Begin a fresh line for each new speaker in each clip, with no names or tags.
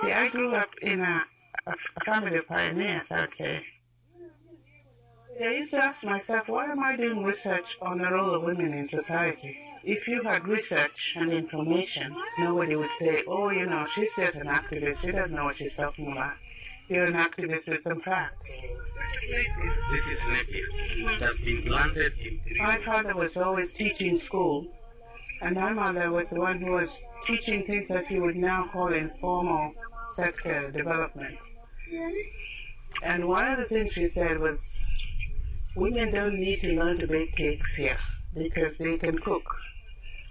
See, I grew up in a family of pioneers, I would say. I used to ask myself, why am I doing research on the role of women in society? If you had research and information, nobody would say, oh, you know, she's just an activist, she doesn't know what she's talking about. You're an activist with some facts.
This is napier. It has been planted in...
My father was always teaching school, and my mother was the one who was teaching things that you would now call informal sector development. And one of the things she said was, women don't need to learn to bake cakes here because they can cook,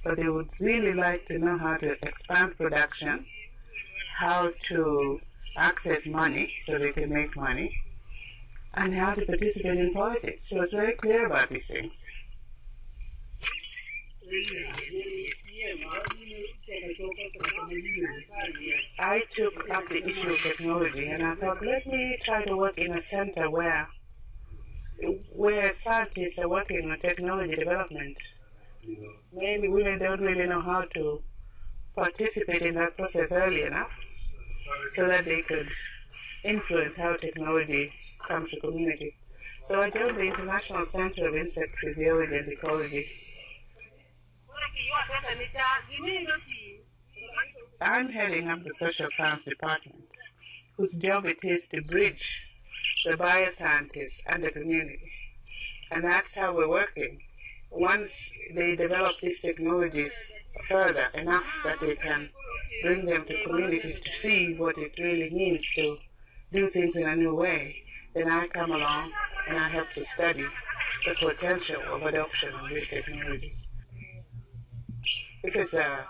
but they would really like to know how to expand production, how to access money so they can make money, and how to participate in politics. She was very clear about these things. I took up the issue of technology and I thought, let me try to work in a center where scientists are working on technology development. Maybe women don't really know how to participate in that process early enough so that they could influence how technology comes to communities. So I joined the International Center of Insect Physiology and Ecology. I'm heading up the social science department, whose job it is to bridge the bioscientists and the community. And that's how we're working. Once they develop these technologies further enough that they can bring them to communities to see what it really means to do things in a new way, then I come along and I help to study the potential of adoption of these technologies. If it's a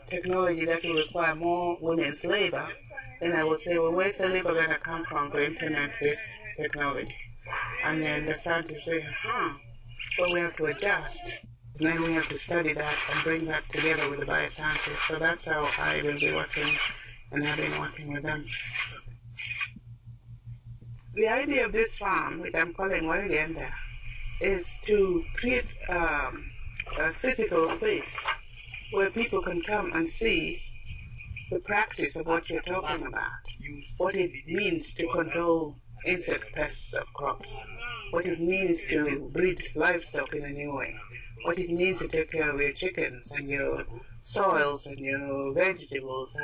technology that will require more women's labor, then I would say, well, where's the labor going to come from to implement this technology? And then the scientists say, well, we have to adjust. And then we have to study that and bring that together with the bioscientists. So that's how I will be working and have been working with them. The idea of this farm, which I'm calling Warigenda, is to create a physical space where people can come and see the practice of what you're talking about, what it means to control insect pests of crops, what it means to breed livestock in a new way, what it means to take care of your chickens and your soils and your vegetables,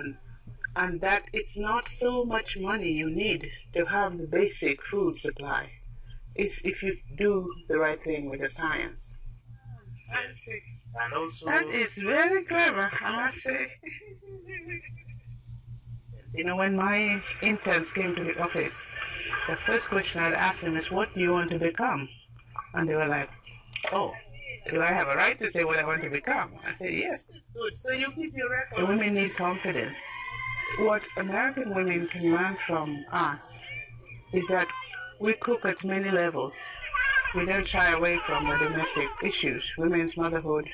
and that it's not so much money you need to have the basic food supply. It's if you do the right thing with the science.
And also,
that is very clever, I must say. You know, when my interns came to the office, the first question I'd ask them is, what do you want to become? And they were like, oh, do I have a right to say what I want to become? I said, yes. Good. So you keep your record. The women need confidence. What American women can learn from us is that we cook at many levels. We don't shy away from the domestic issues, women's motherhood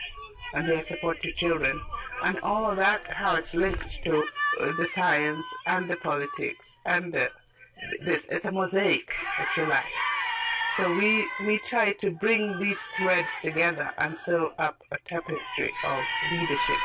and their support to children, and all of that, how it's linked to the science and the politics, and this it's a mosaic, if you like. So we try to bring these threads together and sew up a tapestry of leadership.